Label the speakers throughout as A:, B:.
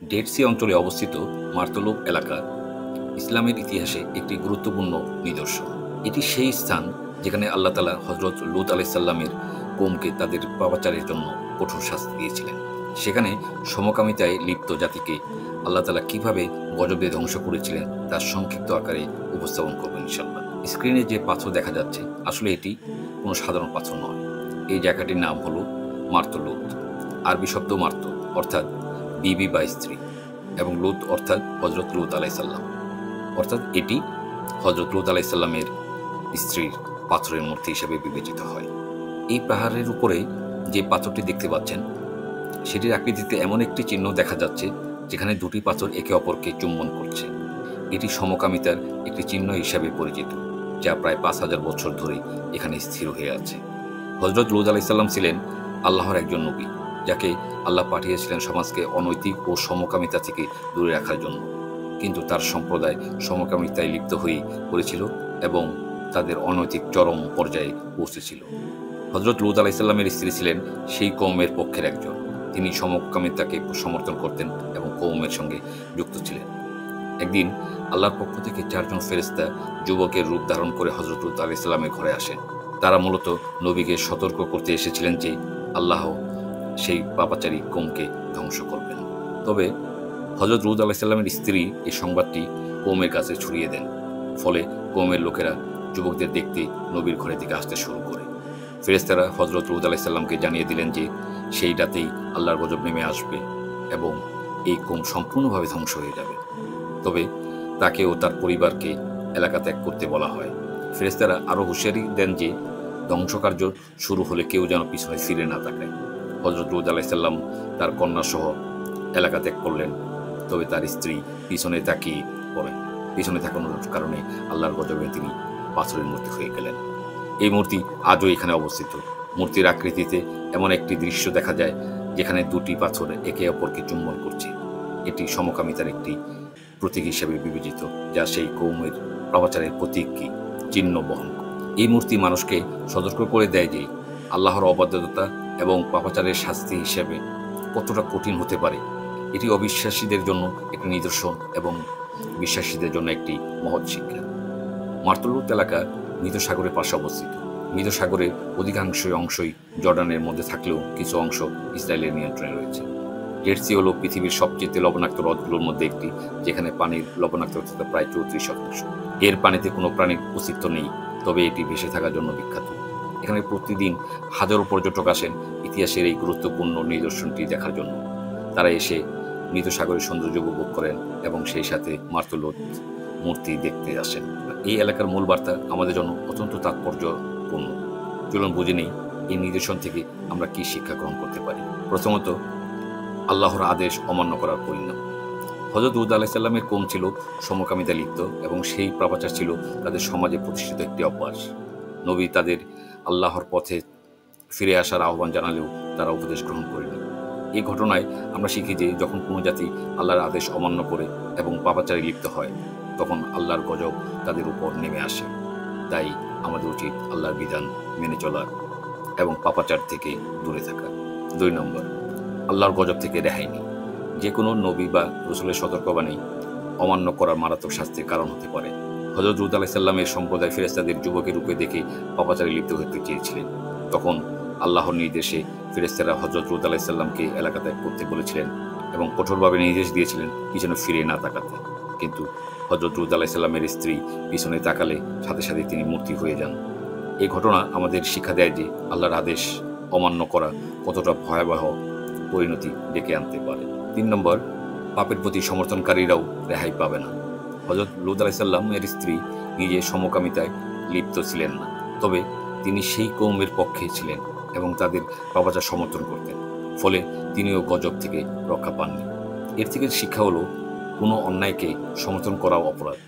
A: Dead C অঞ্চলে অবস্থিত মার্তলুব এলাকা ইসলামের ইতিহাসে একটি গুরুত্বপূর্ণ নিদর্শন। এটি সেই স্থান যেখানে আল্লাহ তাআলা হযরত লূত আলাইহিসসালামের কওমকে তাদের পাপাচারের জন্য কঠোর শাস্তি দিয়েছিলেন। সেখানে সমকামিতায় লিপ্ত জাতিকে আল্লাহ তাআলা কিভাবে গজব দিয়ে ধ্বংস করেছিলেন তার সংক্ষিপ্ত আকারে উপস্থাপন করবেন ইনশাআল্লাহ। স্ক্রিনে যে পাথর দেখা যাচ্ছে আসলে এটি কোনো সাধারণ পাথর নয়। এই জায়গাটির নাম হলো মার্তলুদ। আরবি শব্দ মার্ত অর্থাৎ বিবি বা স্ত্রী, এবং লূত অর্থাৎ হযরত লূত আলাইহিসসালাম, অর্থাৎ এটি হযরত লূত আলাইহিসসালামের স্ত্রীর পাথরের মূর্তি হিসেবে বিবেচিত হয়। এই পাহাড়ের উপরে যে পাথরটি দেখতে পাচ্ছেন সেটির আকৃতিতে এমন একটি চিহ্ন দেখা যাচ্ছে যেখানে দুটি পাথর একে অপরকে চুম্বন করছে। এটি সমকামিতার একটি চিহ্ন হিসাবে পরিচিত, যা প্রায় ৫,০০০ বছর ধরে এখানে স্থির হয়ে আছে। হযরত লূত আলাইহিসসালাম ছিলেন আল্লাহর একজন নবী, যাকে আল্লাহ পাঠিয়েছিলেন সমাজকে অনৈতিক ও সমকামিতা থেকে দূরে রাখার জন্য। কিন্তু তার সম্প্রদায় সমকামিতায় লিপ্ত হয়ে পড়েছিল এবং তাদের অনৈতিক চরম পর্যায়ে পৌঁছেছিল। হযরত লূত আলাইহিসসালামের স্ত্রী ছিলেন সেই কওমের পক্ষের একজন। তিনি সমকামিতাকে সমর্থন করতেন এবং কওমের সঙ্গে যুক্ত ছিলেন। একদিন আল্লাহর পক্ষ থেকে ৪ জন ফেরেশতা যুবকের রূপ ধারণ করে হযরত লূত আলাইহিসসালামের ঘরে আসেন। তারা মূলত নবীকে সতর্ক করতে এসেছিলেন যে আল্লাহ সেই পাপাচারী কওমকে ধ্বংস করবেন। তবে হযরত লূত আলাইহিসসালামের স্ত্রী এই সংবাদটি কওমের কাছে ছড়িয়ে দেন। ফলে কওমের লোকেরা যুবকদের দেখতে নবীর ঘরের দিকে আসতে শুরু করে। ফেরেশতারা হযরত লূত আলাইহিসসালামকে জানিয়ে দিলেন যে সেই রাতেই আল্লাহর গজব নেমে আসবে এবং এই কওম সম্পূর্ণভাবে ধ্বংস হয়ে যাবে। তবে তাকে ও তার পরিবারকে এলাকা ত্যাগ করতে বলা হয়। ফেরেশতারা আরও হুঁশিয়ারি দেন যে ধ্বংসকার্য শুরু হলে কেউ যেন পিছনে ফিরে না তাকায়। হযরত লূত আলাইহিসসালাম তার কন্যাসহ এলাকা ত্যাগ করলেন, তবে তার স্ত্রী পিছনে তাকিয়ে পড়েন। পিছনে তাকানোর কারণে আল্লাহর গজবে তিনি পাথরের মূর্তি হয়ে গেলেন। এই মূর্তি আজও এখানে অবস্থিত। মূর্তির আকৃতিতে এমন একটি দৃশ্য দেখা যায় যেখানে দুটি পাথর একে অপরকে চুম্বন করছে। এটি সমকামিতার একটি প্রতীক হিসেবে বিবেচিত, যা সেই কওমের পাপাচারের প্রতীক চিহ্ন বহন করে। এই মূর্তি মানুষকে সতর্ক করে দেয় যে আল্লাহর অবাধ্যতা এবং পাপাচারের শাস্তি হিসেবে কতটা কঠিন হতে পারে। এটি অবিশ্বাসীদের জন্য একটি নিদর্শন এবং বিশ্বাসীদের জন্য একটি মহৎ শিক্ষা। মার্তলুদ এলাকা মৃত সাগরের পাশে অবস্থিত। মৃত সাগরের অধিকাংশ অংশই জর্ডানের মধ্যে থাকলেও কিছু অংশ ইসরায়েলের নিয়ন্ত্রণে রয়েছে। ডেড সি হল পৃথিবীর সবচেয়ে লবণাক্ত হ্রদগুলোর মধ্যে একটি, যেখানে পানির লবণাক্ততা প্রায় ৩৪%। এর পানিতে কোনো প্রাণীর অস্তিত্ব নেই, তবে এটি ভেসে থাকার জন্য বিখ্যাত। এখানে প্রতিদিন হাজারো পর্যটক আসেন ইতিহাসের এই গুরুত্বপূর্ণ নিদর্শনটি দেখার জন্য। তারা এসে মৃত সাগরের সৌন্দর্য উপভোগ করেন এবং সেই সাথে মার্তলুদ মূর্তি দেখতে আসেন। এই এলাকার মূল বার্তা আমাদের জন্য অত্যন্ত তাৎপর্যপূর্ণ। চলুন বুঝে নেই এই নিদর্শন থেকে আমরা কি শিক্ষা গ্রহণ করতে পারি। প্রথমত, আল্লাহর আদেশ অমান্য করার পরিণাম। হযরত লূত আলাইহিসসালামের কওম ছিল সমকামিতা লিপ্ত এবং সেই পাপাচার ছিল তাদের সমাজে প্রতিষ্ঠিত একটি অভ্যাস। নবী তাদের আল্লাহর পথে ফিরে আসার আহ্বান জানালেও তারা উপদেশ গ্রহণ করেনি। এই ঘটনায় আমরা শিখি যে যখন কোনো জাতি আল্লাহর আদেশ অমান্য করে এবং পাপাচারে লিপ্ত হয়, তখন আল্লাহর গজব তাদের উপর নেমে আসে। তাই আমাদের উচিত আল্লাহর বিধান মেনে চলা এবং পাপাচার থেকে দূরে থাকা। ২ নম্বর, আল্লাহর গজব থেকে রেহাই নেই। যে কোনো নবী বা রাসূলের সতর্কবাণী অমান্য করার মারাত্মক শাস্তির কারণ হতে পারে। হযরত লূত আলাইহিসসালামের সম্প্রদায় ফেরেশতাদের যুবকের রূপে দেখে পাপাচারে লিপ্ত হতে চেয়েছিলেন। তখন আল্লাহর নির্দেশে ফেরেশতারা হযরত লূত আলাইহিসসালামকে এলাকা ত্যাগ করতে বলেছিলেন এবং কঠোরভাবে নির্দেশ দিয়েছিলেন পিছনে ফিরে না তাকাতে। কিন্তু হযরত লূত আলাইহিসসালামের স্ত্রী পিছনে তাকালে সাথে সাথে তিনি মূর্তি হয়ে যান। এই ঘটনা আমাদের শিক্ষা দেয় যে আল্লাহর আদেশ অমান্য করা কতটা ভয়াবহ পরিণতি ডেকে আনতে পারে। ৩ নম্বর, পাপের প্রতি সমর্থনকারীরাও রেহাই পাবে না। হযরত লূত আলাইহিসসালামের স্ত্রী নিজে সমকামিতায় লিপ্ত ছিলেন না, তবে তিনি সেই কওমের পক্ষে ছিলেন এবং তাদের পাপাচার সমর্থন করতেন। ফলে তিনিও গজব থেকে রক্ষা পাননি। এর থেকে শিক্ষা হলো কোনো অন্যায়কে সমর্থন করাও অপরাধ।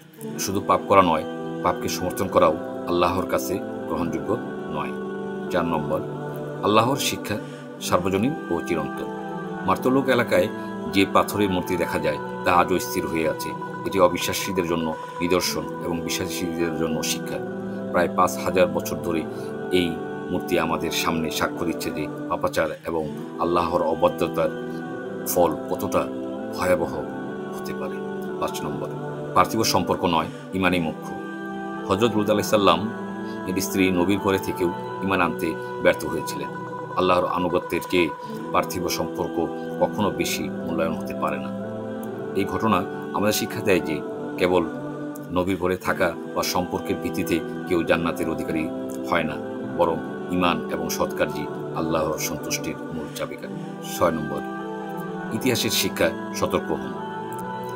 A: শুধু পাপ করা নয়, পাপকে সমর্থন করাও আল্লাহর কাছে গ্রহণযোগ্য নয়। ৪ নম্বর, আল্লাহর শিক্ষা সার্বজনীন ও চিরন্তন। মার্তলুদ এলাকায় যে পাথরের মূর্তি দেখা যায় তা আজও স্থির হয়ে আছে। এটি অবিশ্বাসীদের জন্য নিদর্শন এবং বিশ্বাসীদের জন্য শিক্ষা। প্রায় ৫,০০০ বছর ধরে এই মূর্তি আমাদের সামনে সাক্ষ্য দিচ্ছে যে পাপাচার এবং আল্লাহর অবাধ্যতার ফল কতটা ভয়াবহ হতে পারে। 5 নম্বর, পার্থিব সম্পর্ক নয়, ইমানই মুখ্য। হযরত লূত আলাইহিস সালাম এর স্ত্রী নবীর ঘরে থেকেও ঈমান আনতে ব্যর্থ হয়েছিলেন। আল্লাহর আনুগত্যের চেয়ে পার্থিব সম্পর্ক কখনো বেশি মূল্যায়ন হতে পারে না। এই ঘটনা আমাদের শিক্ষা দেয় যে কেবল নবীর ঘরে থাকা বা সম্পর্কের ভিত্তিতে কেউ জান্নাতের অধিকারী হয় না, বরং ঈমান এবং সৎকার্যই আল্লাহর সন্তুষ্টির মূল চাবিকাঠি। 6 নম্বর, ইতিহাসের শিক্ষা, সতর্ক হন।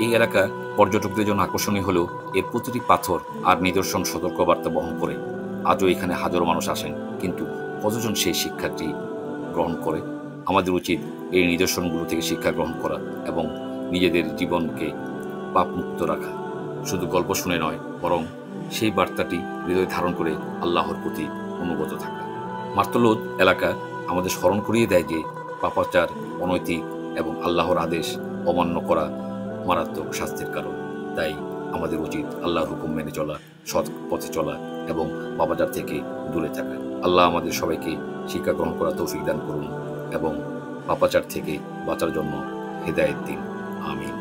A: এই এলাকা পর্যটকদের জন্য আকর্ষণীয় হলেও এর প্রতিটি পাথর আর নিদর্শন সতর্কবার্তা বহন করে। আজও এখানে হাজারো মানুষ আসেন, কিন্তু কতজন সেই শিক্ষাটি গ্রহণ করে? আমাদের উচিত এই নিদর্শনগুলো থেকে শিক্ষা গ্রহণ করা এবং নিজেদের জীবনকে পাপমুক্ত রাখা। শুধু গল্প শুনে নয়, বরং সেই বার্তাটি হৃদয়ে ধারণ করে আল্লাহর প্রতি অনুগত থাকা। মার্তলুদ এলাকা আমাদের স্মরণ করিয়ে দেয় যে পাপাচার, অনৈতিক এবং আল্লাহর আদেশ অমান্য করা মারাত্মক শাস্তির কারণ। তাই আমাদের উচিত আল্লাহর হুকুম মেনে চলা, সৎ পথে চলা এবং পাপাচার থেকে দূরে থাকা। আল্লাহ আমাদের সবাইকে শিক্ষা গ্রহণ করা তৌফিক দান করুন এবং পাপাচার থেকে বাঁচার জন্য হেদায়েত দিন। আমিন।